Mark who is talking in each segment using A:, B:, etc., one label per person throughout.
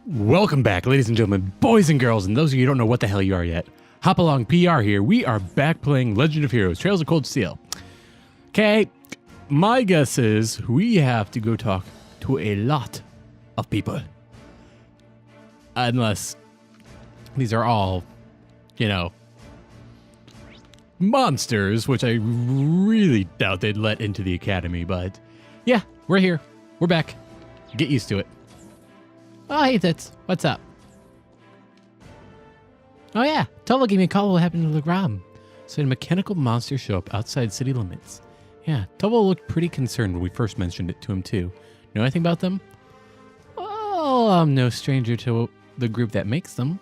A: Welcome back, ladies and gentlemen, boys and girls, and those of you who don't know what the hell you are yet. Hopalong PR here. We are back playing Legend of Heroes, Trails of Cold Steel. Okay, my guess is we have to go talk to a lot of people. Unless these are all, you know, monsters, which I really doubt they'd let into the academy, but yeah, we're here. We're back. Get used to it. Oh, hey, Tits. What's up? Oh, yeah. Tova gave me a call what happened to Legram. So a mechanical monster show up outside city limits. Yeah, Tova looked pretty concerned when we first mentioned it to him, too. Know anything about them? Oh, I'm no stranger to the group that makes them.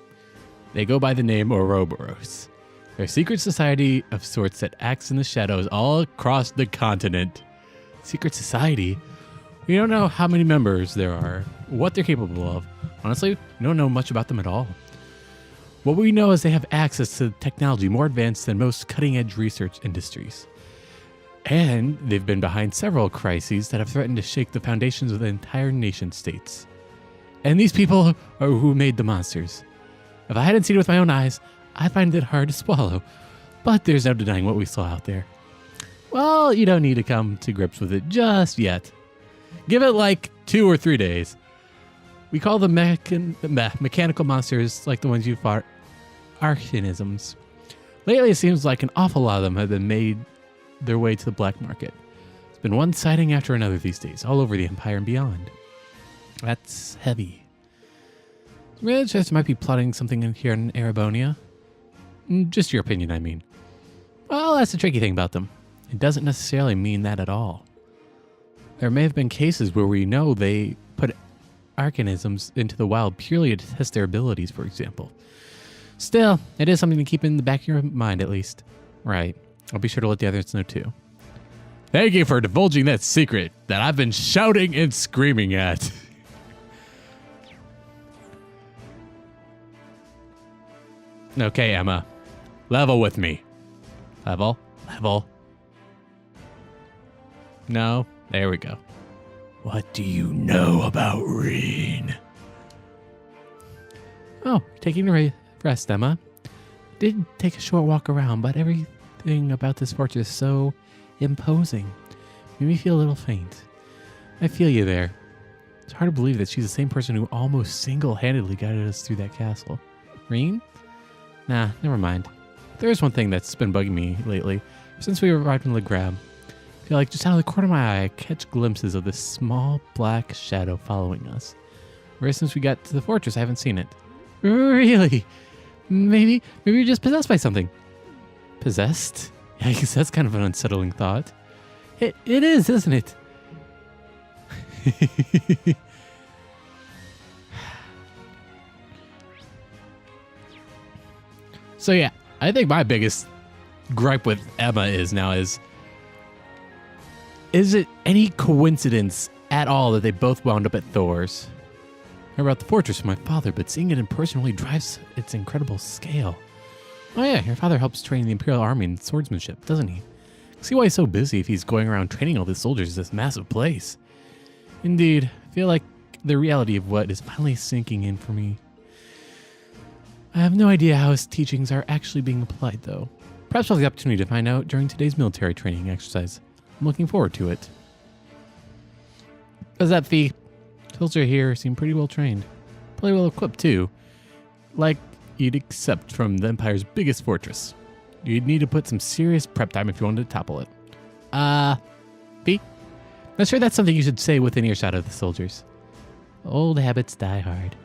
A: They go by the name Ouroboros. They're a secret society of sorts that acts in the shadows all across the continent. Secret society? We don't know how many members there are, what they're capable of. Honestly, we don't know much about them at all. What we know is they have access to technology more advanced than most cutting-edge research industries. And they've been behind several crises that have threatened to shake the foundations of the entire nation-states. And these people are who made the monsters. If I hadn't seen it with my own eyes, I find it hard to swallow. But there's no denying what we saw out there. Well, you don't need to come to grips with it just yet. Give it like 2 or 3 days. We call them mechanical monsters like the ones you fought archanisms. Lately, it seems like an awful lot of them have been made their way to the black market. It's been one sighting after another these days, all over the Empire and beyond. That's heavy. Really, just might be plotting something in here in Erebonia. Just your opinion, I mean. Well, that's the tricky thing about them. It doesn't necessarily mean that at all. There may have been cases where we know they put arcanisms into the wild purely to test their abilities, for example. Still, it is something to keep in the back of your mind, at least. Right. I'll be sure to let the others know, too. Thank you for divulging that secret that I've been shouting and screaming at. Okay, Emma. Level with me. Level. No. There we go. What do you know about Reen? Oh, taking a rest, Emma. Did take a short walk around, but everything about this fortress is so imposing. Made me feel a little faint. I feel you there. It's hard to believe that she's the same person who almost single-handedly guided us through that castle. Reen? Nah, never mind. There is one thing that's been bugging me lately. Since we arrived in Legram, I feel like just out of the corner of my eye, I catch glimpses of this small black shadow following us. Ever since we got to the fortress, I haven't seen it. Really? Maybe you're just possessed by something. Possessed? Yeah, I guess that's kind of an unsettling thought. It is, isn't it? So yeah, I think my biggest gripe with Emma is it any coincidence at all that they both wound up at Thor's? I heard about the fortress from my father, but seeing it in person really drives its incredible scale. Oh yeah, your father helps train the Imperial Army in swordsmanship, doesn't he? See why he's so busy if he's going around training all the soldiers in this massive place. Indeed, I feel like the reality of what is finally sinking in for me. I have no idea how his teachings are actually being applied, though. Perhaps I'll have the opportunity to find out during today's military training exercise. I'm looking forward to it. How's that, Fee? Soldiers here seem pretty well trained. Probably well equipped, too. Like you'd accept from the Empire's biggest fortress. You'd need to put some serious prep time if you wanted to topple it. Fee? Not sure that's something you should say within earshot of the soldiers. Old habits die hard.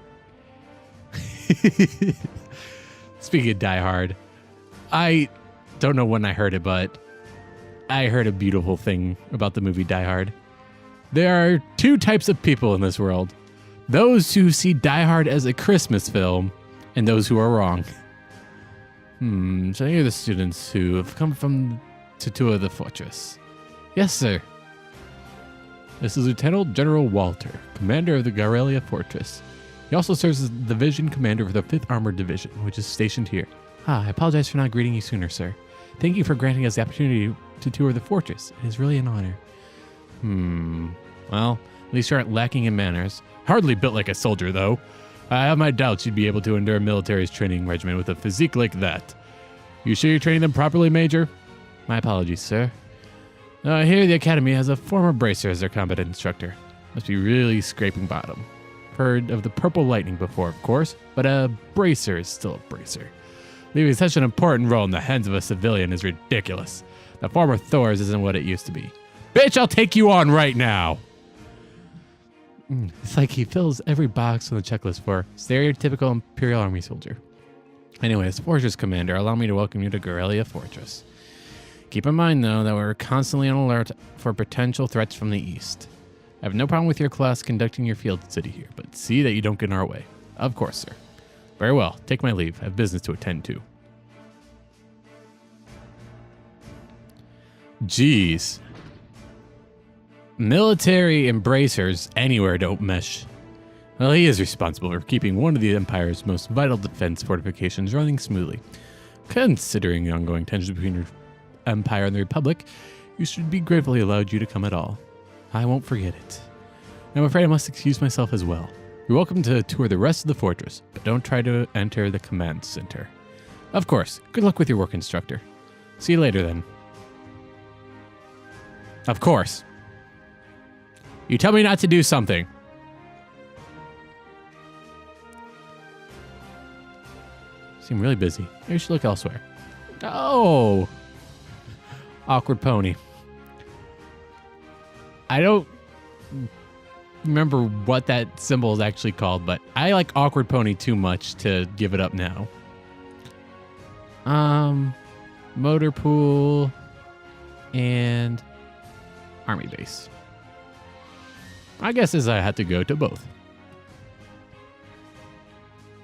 A: Speaking of Die Hard, I don't know when I heard it, but I heard a beautiful thing about the movie Die Hard. There are 2 types of people in this world. Those who see Die Hard as a Christmas film, and those who are wrong. So here are the students who have come from to tour the fortress. Yes, sir. This is Lieutenant General Walter, commander of the Garelia Fortress. He also serves as the division commander of the 5th Armored Division, which is stationed here. I apologize for not greeting you sooner, sir. Thank you for granting us the opportunity to tour the fortress. It is really an honor. Well, at least you aren't lacking in manners. Hardly built like a soldier, though. I have my doubts you'd be able to endure a military's training regimen with a physique like that. You sure you're training them properly, Major? My apologies, sir. Here the Academy has a former bracer as their combat instructor. Must be really scraping bottom. Heard of the Purple Lightning before, of course, but a bracer is still a bracer. Leaving such an important role in the hands of a civilian is ridiculous. The former Thor's isn't what it used to be. Bitch, I'll take you on right now! It's like he fills every box on the checklist for stereotypical Imperial Army soldier. Anyways, Fortress Commander, allow me to welcome you to Guerrilla Fortress. Keep in mind, though, that we're constantly on alert for potential threats from the east. I have no problem with your class conducting your field study here, but see that you don't get in our way. Of course, sir. Very well. Take my leave. I have business to attend to. Jeez. Military embracers anywhere don't mesh. Well, he is responsible for keeping one of the Empire's most vital defense fortifications running smoothly. Considering the ongoing tensions between your Empire and the Republic, you should be grateful he allowed you to come at all. I won't forget it. I'm afraid I must excuse myself as well. You're welcome to tour the rest of the fortress, but don't try to enter the command center. Of course, good luck with your work, instructor. See you later, then. Of course. You tell me not to do something. Seem really busy. Maybe you should look elsewhere. Oh! Awkward pony. I don't remember what that symbol is actually called, but I like awkward pony too much to give it up now. Motor pool and army base. I guess I had to go to both.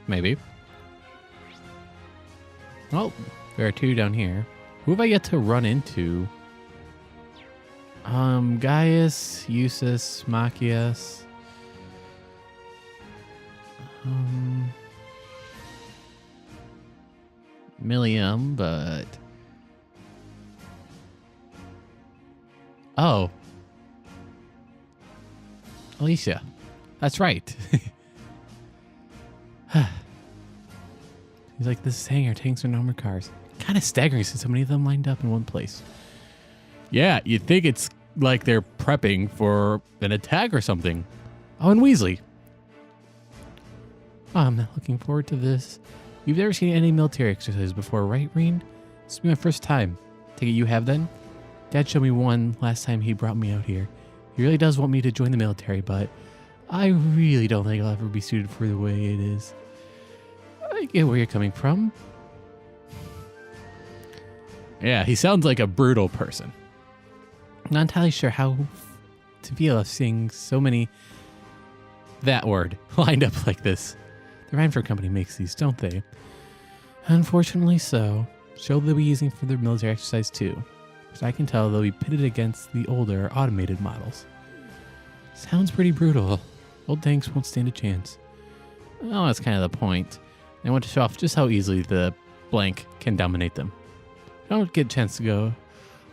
A: Maybe. Well, there are two down here. Who have I yet to run into? Gaius, Eusus, Machias. Millium, but... Oh. Alicia. That's right. He's like, this is hangar, tanks are armored cars. Kind of staggering since so many of them lined up in one place. Yeah, you'd think it's like they're prepping for an attack or something. Oh, and Weasly. Oh, I'm not looking forward to this. You've never seen any military exercises before, right, Reen? This will be my first time. Take it you have then? Dad showed me one last time he brought me out here. He really does want me to join the military, but I really don't think I'll ever be suited for the way it is. I get where you're coming from. Yeah, he sounds like a brutal person. I'm not entirely sure how to feel seeing so many that word lined up like this. The Rhineford Company makes these, don't they? Unfortunately so. Show they'll be using for their military exercise too. As I can tell, they'll be pitted against the older, automated models. Sounds pretty brutal. Old tanks won't stand a chance. Well, that's kind of the point. They want to show off just how easily the blank can dominate them. I don't get a chance to go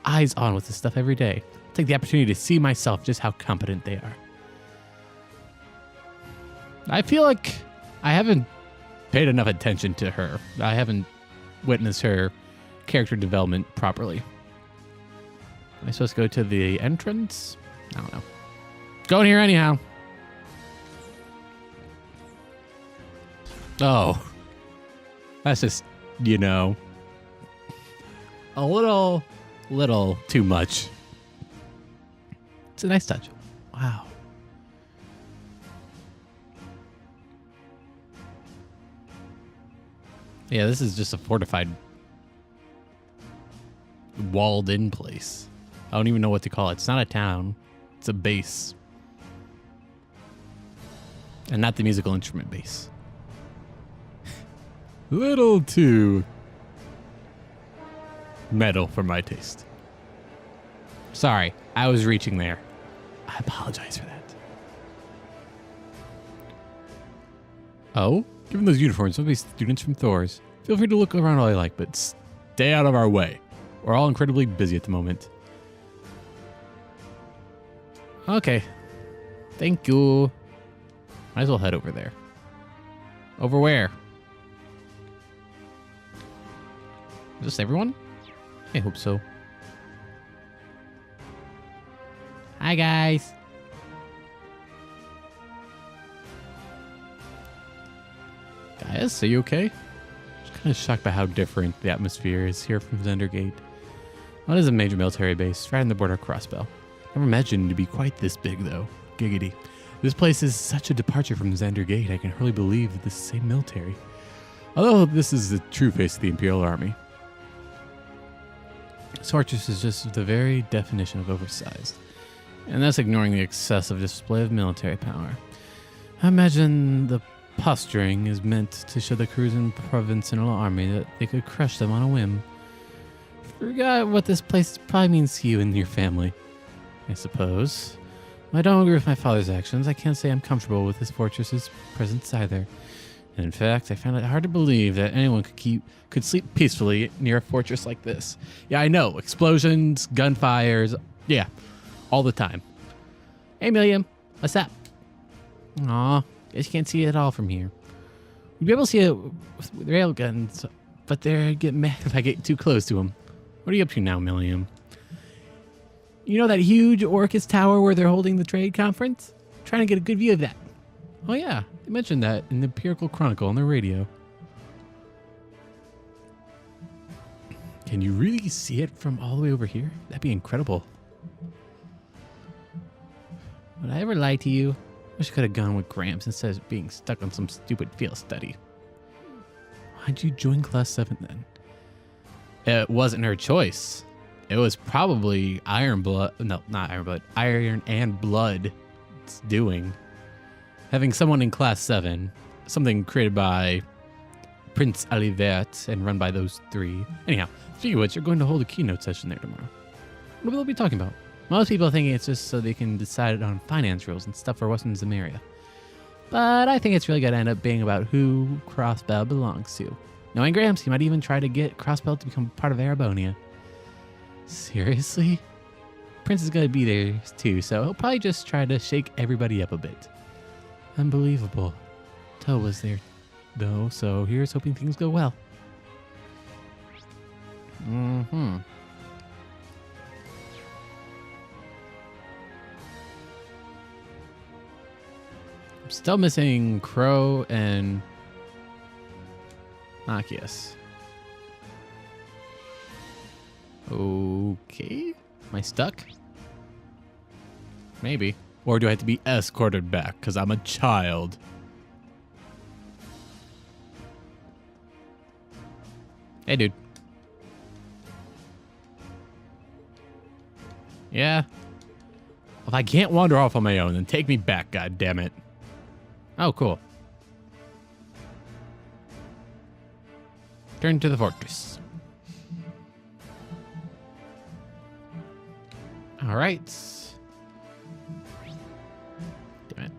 A: eyes on with this stuff every day. I'll take the opportunity to see myself just how competent they are. I feel like I haven't paid enough attention to her. I haven't witnessed her character development properly. Am I supposed to go to the entrance? I don't know. Going here anyhow. Oh. That's just, you know, a little too much. It's a nice touch. Wow. Yeah, this is just a fortified, walled-in place. I don't even know what to call it. It's not a town. It's a base. And not the musical instrument base. Little too metal for my taste. Sorry, I was reaching there. I apologize for that. Oh? Given those uniforms, some of these students from Thor's. Feel free to look around all you like, but stay out of our way. We're all incredibly busy at the moment. Okay. Thank you. Might as well head over there. Over where? Is this everyone? I hope so. Hi, guys. Guys, are you okay? Just kind of shocked by how different the atmosphere is here from Zendergate. Well, it is a major military base right on the border of Crossbell. Never imagined it to be quite this big, though. Giggity. This place is such a departure from Zendergate, I can hardly believe that this is the same military. Although this is the true face of the Imperial Army. This fortress is just the very definition of oversized. And that's ignoring the excessive display of military power. I imagine the posturing is meant to show the cruising provincial army that they could crush them on a whim. Forgot what this place probably means to you and your family, I suppose. I don't agree with my father's actions. I can't say I'm comfortable with this fortress's presence either. And in fact, I find it hard to believe that anyone could sleep peacefully near a fortress like this. Yeah, I know. Explosions, gunfires, yeah, all the time. Hey, William, what's up? Aw, guess you can't see it at all from here. You'd be able to see it with rail guns, but they get mad if I get too close to them. What are you up to now, William? You know that huge Orcus tower where they're holding the trade conference? Trying to get a good view of that. Oh yeah, they mentioned that in the Empirical Chronicle on the radio. Can you really see it from all the way over here? That'd be incredible. Would I ever lie to you? Wish I could have gone with Gramps instead of being stuck on some stupid field study. Why'd you join Class 7 then? It wasn't her choice. It was probably Iron and Blood it's doing. Having someone in Class 7, something created by Prince Alivert and run by those three. Anyhow, speaking of which, you're going to hold a keynote session there tomorrow. What will they be talking about? Most people are thinking it's just so they can decide on finance rules and stuff for Western Zemeria. But I think it's really going to end up being about who Crossbell belongs to. Knowing Gramps, he might even try to get Crossbell to become part of Arabonia. Seriously? Prince is going to be there too, so he'll probably just try to shake everybody up a bit. Unbelievable. Toe was there though, so here's hoping things go well. I'm still missing Crow and Machias. Okay. Am I stuck? Maybe. Or do I have to be escorted back because I'm a child? Hey, dude. Yeah. If I can't wander off on my own, then take me back, goddammit. Oh, cool. Turn to the fortress. All right. Damn it.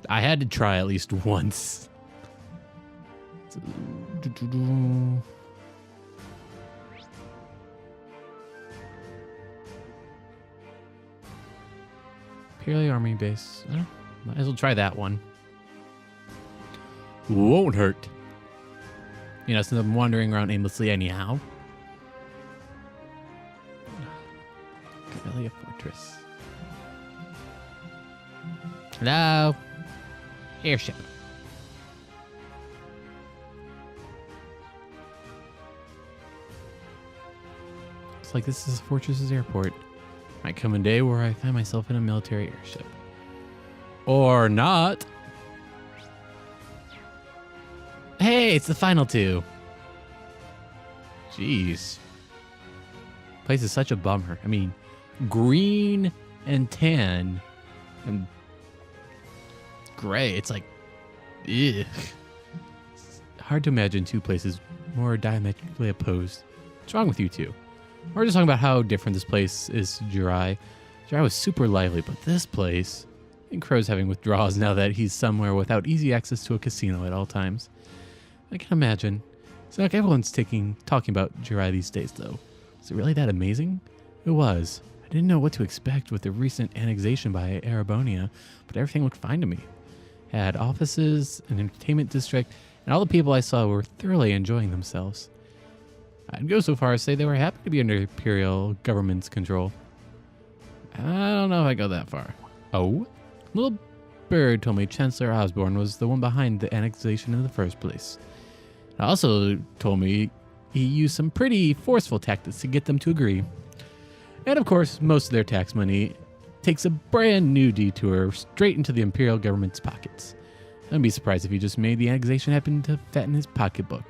A: I had to try at least once. Imperial Army Base. Oh, might as well try that one. Won't hurt. You know, since I'm wandering around aimlessly anyhow. Camellia Fortress. Hello? Airship. Looks like this is the fortress's airport. Might come a day where I find myself in a military airship. Or not. Hey, it's the final two. Jeez. Place is such a bummer. I mean, green and tan and gray. It's like, ugh. It's hard to imagine two places more diametrically opposed. What's wrong with you two? We're just talking about how different this place is to Jirai. Jirai was super lively, but this place, I think Crow's having withdrawals now that he's somewhere without easy access to a casino at all times. I can imagine. So like everyone's talking about Jirai these days, though. Is it really that amazing? It was. I didn't know what to expect with the recent annexation by Arabonia, but everything looked fine to me. had offices, an entertainment district, and all the people I saw were thoroughly enjoying themselves. I'd go so far as to say they were happy to be under imperial government's control. I don't know if I go that far. Oh? Little bird told me Chancellor Osborne was the one behind the annexation in the first place. It also told me he used some pretty forceful tactics to get them to agree. And of course, most of their tax money takes a brand new detour straight into the imperial government's pockets. I wouldn't be surprised if he just made the annexation happen to fatten his pocketbook.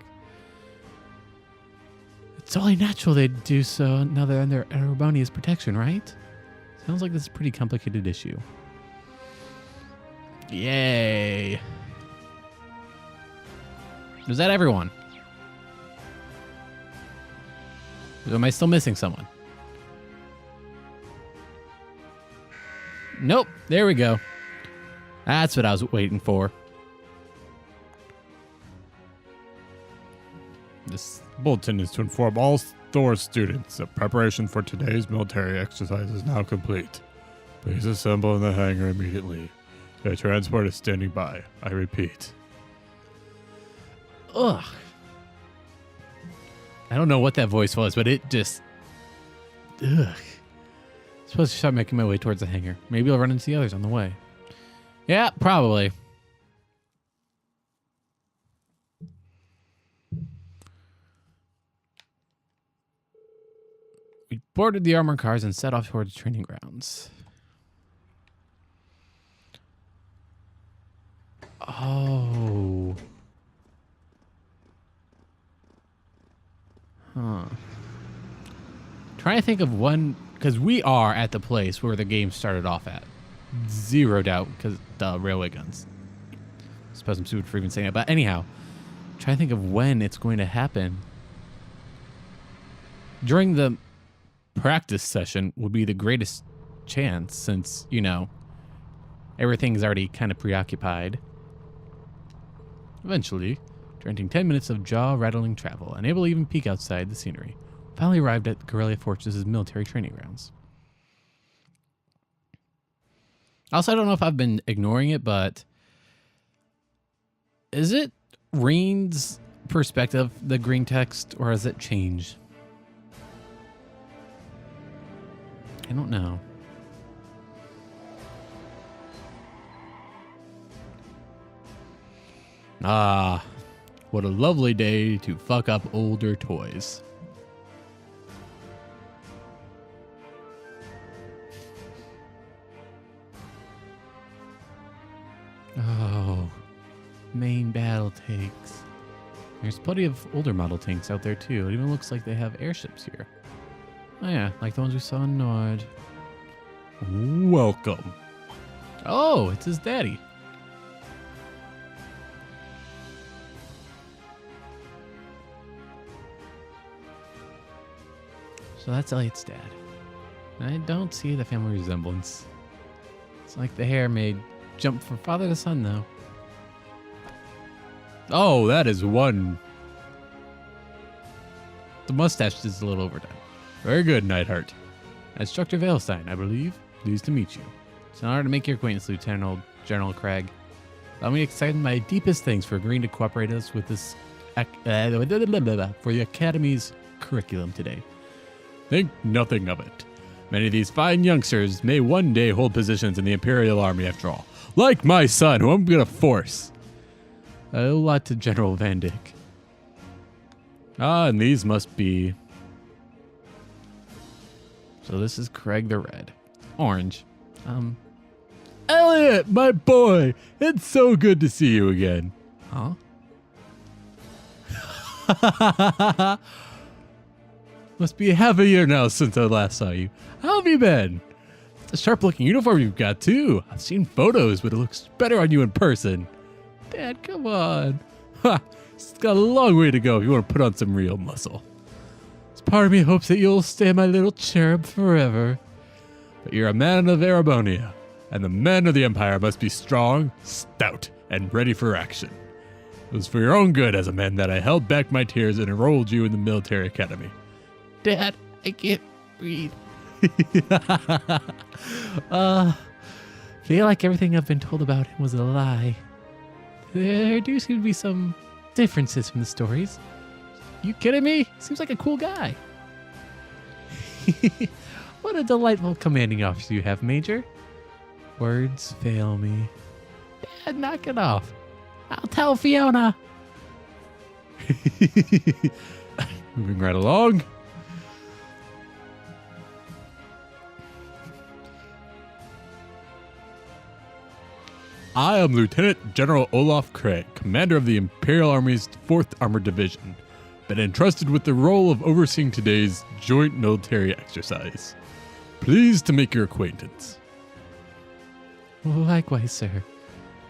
A: It's only natural they'd do so now they're under Erebonia's protection, right? Sounds like this is a pretty complicated issue. Yay! Is that everyone? Or am I still missing someone? Nope, there we go. That's what I was waiting for.
B: This bulletin is to inform all store students that preparation for today's military exercise is now complete. Please assemble in the hangar immediately. The transport is standing by. I repeat.
A: Ugh. I don't know what that voice was, but it just... Ugh. I'm supposed to start making my way towards the hangar. Maybe I'll run into the others on the way. Yeah, probably. We boarded the armored cars and set off towards training grounds. Oh. Huh. Trying to think of one, because we are at the place where the game started off at. Zero doubt, because the railway guns. I suppose I'm stupid for even saying it, but anyhow, trying to think of when it's going to happen. During the practice session would be the greatest chance since, you know, everything's already kind of preoccupied. Eventually, granting 10 minutes of jaw-rattling travel, unable to even peek outside the scenery, finally arrived at Guerrilla Fortress's military training grounds. Also, I don't know if I've been ignoring it, but is it Reen's perspective, the green text, or has it changed? I don't know. Ah, what a lovely day to fuck up older toys. Oh, main battle tanks. There's plenty of older model tanks out there too. It even looks like they have airships here. Oh yeah, like the ones we saw in Nord.
B: Welcome.
A: Oh, it's his daddy. So that's Elliot's dad. I don't see the family resemblance. It's like the hair may jump from father to son, though. Oh, that is one. The mustache is a little overdone. Very good, Neidhart. Instructor Valestein, I believe. Pleased to meet you. It's an honor to make your acquaintance, Lieutenant General Craig. Allow me to extend my deepest thanks for agreeing to cooperate us with this for the Academy's curriculum today.
B: Think nothing of it. Many of these fine youngsters may one day hold positions in the Imperial Army after all. Like my son, who I'm going to force.
A: A lot to General Van Dyck.
B: Ah, and these must be...
A: So this is Craig the Red. Orange.
B: Elliot, my boy! It's so good to see you again.
A: Huh?
B: Must be half a year now since I last saw you. How have you been? It's a sharp-looking uniform you've got, too. I've seen photos, but it looks better on you in person. Dad, come on. Ha! It's got a long way to go if you want to put on some real muscle. This part of me hopes that you'll stay my little cherub forever. But you're a man of Erebonia, and the men of the Empire must be strong, stout, and ready for action. It was for your own good as a man that I held back my tears and enrolled you in the military academy.
A: Dad, I can't breathe. Feel like everything I've been told about him was a lie. There do seem to be some differences from the stories. You kidding me? Seems like a cool guy. What a delightful commanding officer you have, Major. Words fail me. Dad, knock it off. I'll tell Fiona.
B: Moving right along. I am Lieutenant General Olaf Craig, commander of the Imperial Army's 4th Armored Division. Been entrusted with the role of overseeing today's joint military exercise. Pleased to make your acquaintance.
A: Likewise, sir.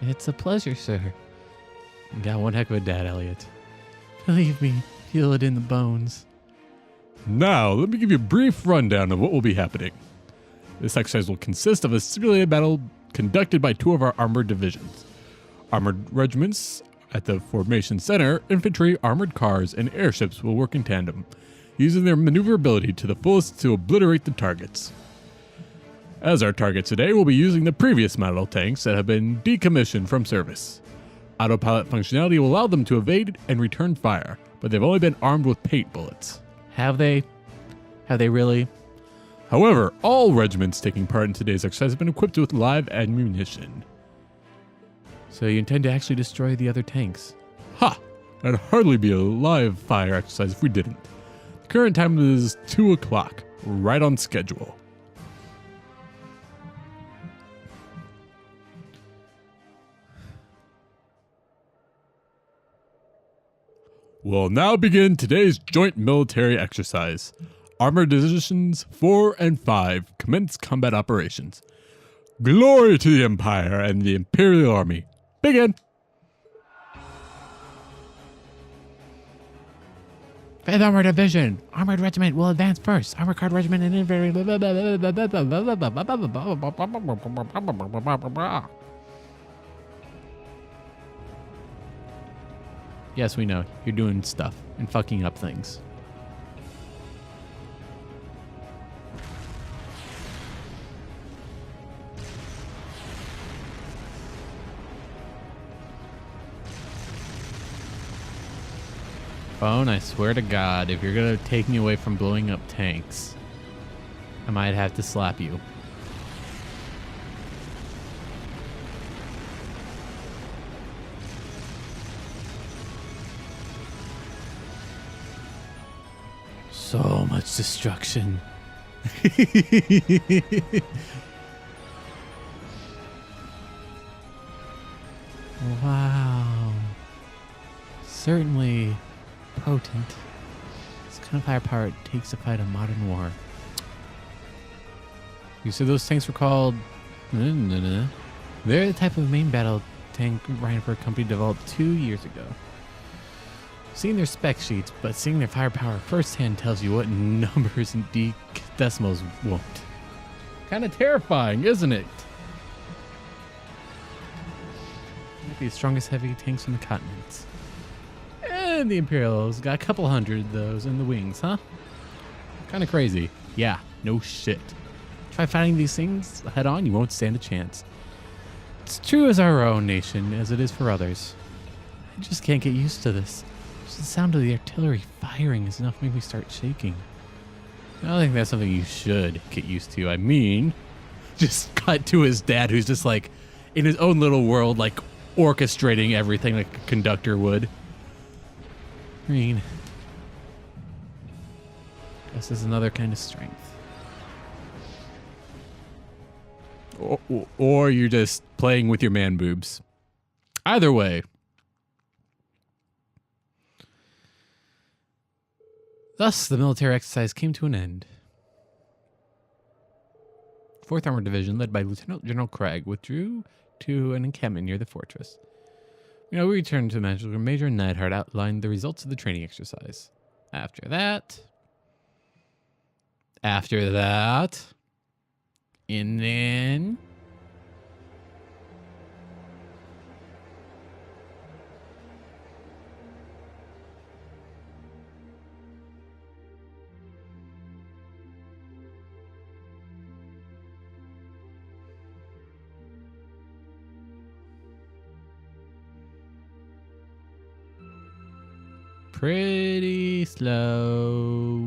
A: It's a pleasure, sir. You got one heck of a dad, Elliot. Believe me, feel it in the bones.
B: Now, let me give you a brief rundown of what will be happening. This exercise will consist of a simulated battle conducted by 2 of our armored divisions. Armored regiments at the formation center, infantry, armored cars, and airships will work in tandem, using their maneuverability to the fullest to obliterate the targets. As our targets today, we'll be using the previous model tanks that have been decommissioned from service. Autopilot functionality will allow them to evade and return fire, but they've only been armed with paint bullets.
A: Have they? Have they really?
B: However, all regiments taking part in today's exercise have been equipped with live ammunition.
A: So you intend to actually destroy the other tanks?
B: Ha! That'd hardly be a live fire exercise if we didn't. The current time is 2 o'clock, right on schedule. We'll now begin today's joint military exercise. Armored Divisions 4 and 5 commence combat operations. Glory to the Empire and the Imperial Army. Begin!
A: 5th Armored Division. Armored Regiment will advance first. Armored Card Regiment and Infantry. Yes, we know. You're doing stuff and fucking up things. Phone, I swear to God, if you're gonna take me away from blowing up tanks, I might have to slap you. So much destruction. Wow. Certainly potent. This kind of firepower it takes to fight a modern war. You said those tanks were called... They're the type of main battle tank Ryan company developed 2 years ago. Seeing their spec sheets, but seeing their firepower firsthand tells you what numbers and decimals won't. Kind of terrifying, isn't it? Might be the strongest heavy tanks on the continent. And the Imperials got a couple hundred of those in the wings, huh? Kind of crazy. Yeah, no shit. Try fighting these things head on, you won't stand a chance. It's true as our own nation, as it is for others. I just can't get used to this. Just the sound of the artillery firing is enough to make me start shaking. I don't think that's something you should get used to. I mean, just cut to his dad who's just like in his own little world, like orchestrating everything like a conductor would. I mean, guess is another kind of strength.
B: Or you're just playing with your man boobs. Either way.
A: Thus, the military exercise came to an end. 4th Armored Division, led by Lieutenant General Craig, withdrew to an encampment near the fortress. We returned to the mansion where Major Neidhart outlined the results of the training exercise. After that, and then... pretty slow.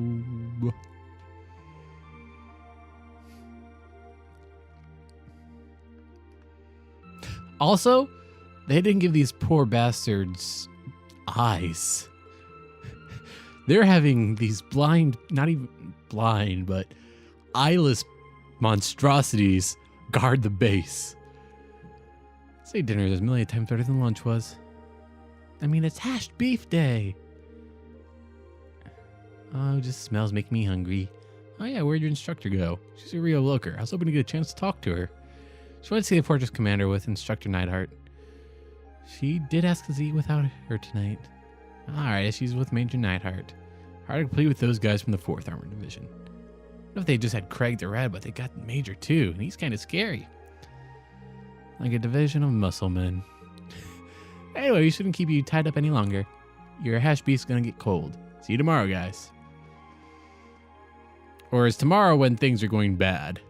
A: Also, they didn't give these poor bastards eyes. They're having these blind, not even blind, but eyeless monstrosities guard the base. I'd say dinner is a million times better than lunch was. I mean, it's hashed beef day. Oh, just smells make me hungry. Oh yeah, where'd your instructor go? She's a real looker. I was hoping to get a chance to talk to her. She wanted to see the Fortress Commander with Instructor Neidhart. She did ask us to eat without her tonight. Alright, she's with Major Neidhart. Hard to complete with those guys from the 4th Armored Division. I don't know if they just had Craig the Red, but they got Major too, and he's kind of scary. Like a division of musclemen. Anyway, we shouldn't keep you tied up any longer. Your hash beef's gonna get cold. See you tomorrow, guys. Or is tomorrow when things are going bad?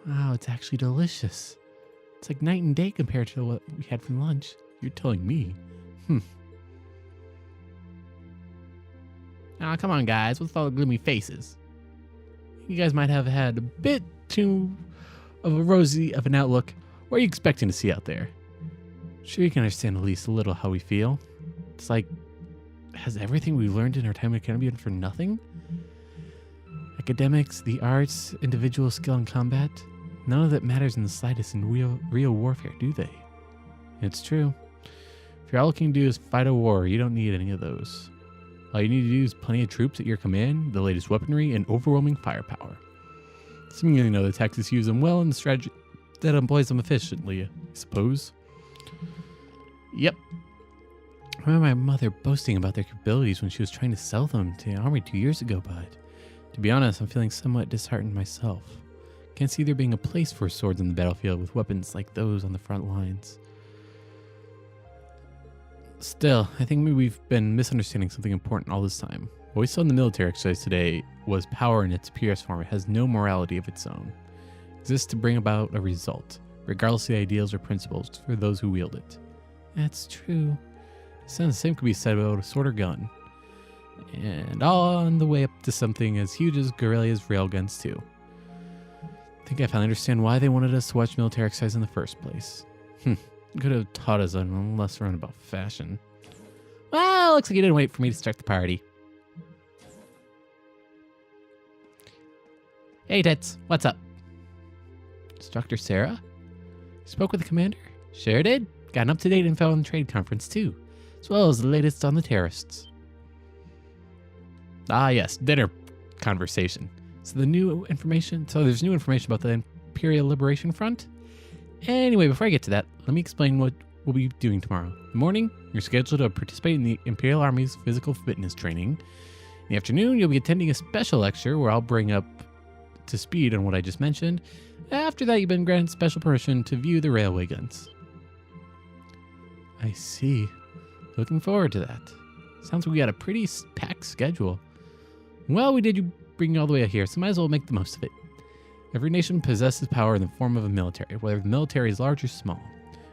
A: Wow, it's actually delicious. It's like night and day compared to what we had from lunch. You're telling me. Ah, come on, guys. What's all the gloomy faces? You guys might have had a bit too of a rosy of an outlook. What are you expecting to see out there? Sure, you can understand at least a little how we feel. It's like, has everything we learned in our time at academy been for nothing? Academics, the arts, individual skill in combat, none of that matters in the slightest in real warfare, do they? It's true. If you're all looking to do is fight a war, you don't need any of those. All you need to do is plenty of troops at your command, the latest weaponry, and overwhelming firepower. Assuming you know the tactics use them well and the strategy that employs them efficiently, I suppose. Yep. I remember my mother boasting about their capabilities when she was trying to sell them to the army 2 years ago, but to be honest, I'm feeling somewhat disheartened myself. Can't see there being a place for swords on the battlefield with weapons like those on the front lines. Still, I think maybe we've been misunderstanding something important all this time. What we saw in the military exercise today was power in its purest form. It has no morality of its own. It exists to bring about a result, regardless of the ideals or principles for those who wield it. That's true. The same could be said about a sword or gun. And on the way up to something as huge as Guerrilla's railguns too. I think I finally understand why they wanted us to watch military exercise in the first place. Could have taught us on a less roundabout fashion. Well, looks like you didn't wait for me to start the party. Hey, Tits, what's up? Instructor Sarah? You spoke with the commander? Sure did. Got an up-to-date info on the trade conference, too, as well as the latest on the terrorists. Ah, yes, dinner conversation. So there's new information about the Imperial Liberation Front? Anyway, before I get to that, let me explain what we'll be doing tomorrow. In the morning, you're scheduled to participate in the Imperial Army's physical fitness training. In the afternoon, you'll be attending a special lecture where I'll bring up to speed on what I just mentioned. After that, you've been granted special permission to view the railway guns. I see. Looking forward to that. Sounds like we got a pretty packed schedule. Well, we did you bring you all the way out here, so might as well make the most of it. Every nation possesses power in the form of a military, whether the military is large or small.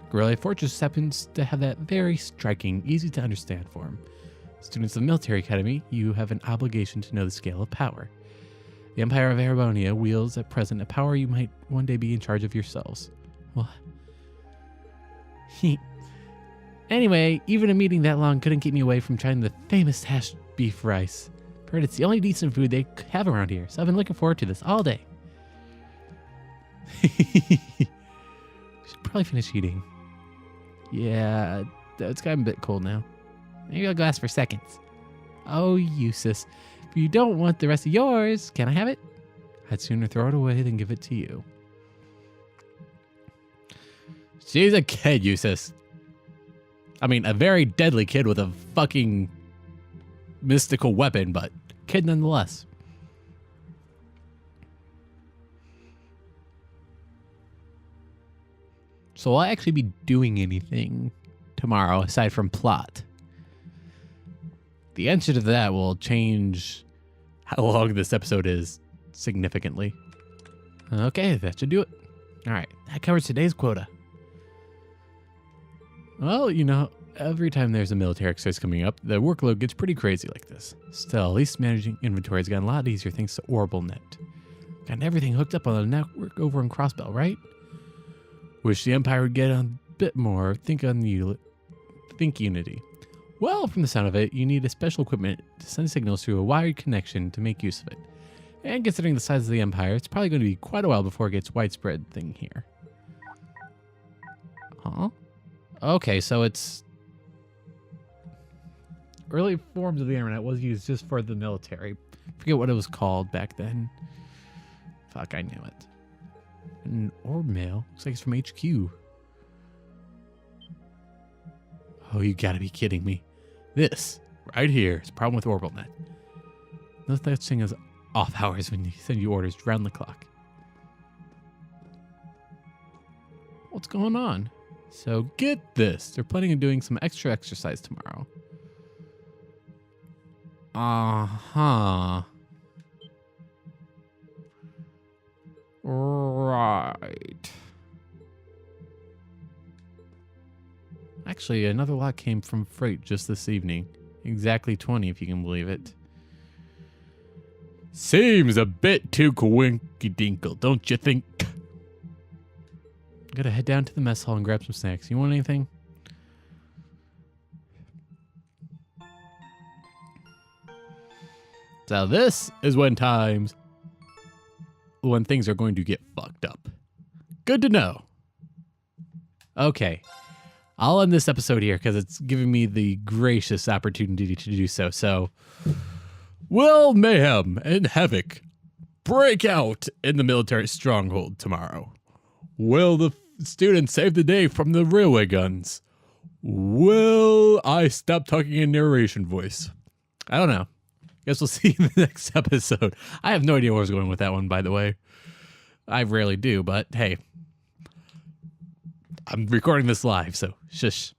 A: Guerrilla Fortress happens to have that very striking, easy to understand form. Students of the military academy, you have an obligation to know the scale of power. The Empire of Arabonia wields at present a power you might one day be in charge of yourselves. What? Anyway, even a meeting that long couldn't keep me away from trying the famous hashed beef rice. I've heard it's the only decent food they have around here, so I've been looking forward to this all day. We should probably finish eating. Yeah, it's gotten a bit cold now. Maybe I'll go ask for seconds. Oh, useless. If you don't want the rest of yours, can I have it? I'd sooner throw it away than give it to you. She's a kid, Eustace. I mean, a very deadly kid with a fucking mystical weapon, but kid nonetheless. So will I actually be doing anything tomorrow aside from plot? The answer to that will change how long this episode is significantly. Okay, that should do it. All right, that covers today's quota. Well, you know, every time there's a military exercise coming up, the workload gets pretty crazy like this. Still, at least managing inventory has gotten a lot easier thanks to OrbitalNet. Got everything hooked up on the network over in Crossbell, right? Wish the Empire would get on a bit more. Think Unity. Well, from the sound of it, you need a special equipment to send signals through a wired connection to make use of it. And considering the size of the Empire, it's probably going to be quite a while before it gets widespread thing here. Huh? Okay, so it's... Early forms of the internet was used just for the military. Forget what it was called back then. Fuck, I knew it. An orb mail. Looks like it's from HQ. Oh, you gotta be kidding me. This, right here, is a problem with OrbitalNet. No such thing as off hours when you send you orders round the clock. What's going on? So get this. They're planning on doing some extra exercise tomorrow. Uh-huh. Right. Actually, another lot came from freight just this evening. Exactly 20, if you can believe it.
B: Seems a bit too coinkydingle, don't you think?
A: Gotta head down to the mess hall and grab some snacks. You want anything?
B: So this is when things are going to get fucked up. Good to know.
A: Okay. I'll end this episode here because it's giving me the gracious opportunity to do so. So,
B: will mayhem and havoc break out in the military stronghold tomorrow? Will the students save the day from the railway guns? Will I stop talking in narration voice?
A: I don't know. Guess we'll see in the next episode. I have no idea where I was going with that one, by the way. I rarely do, but hey.
B: I'm recording this live, so shush.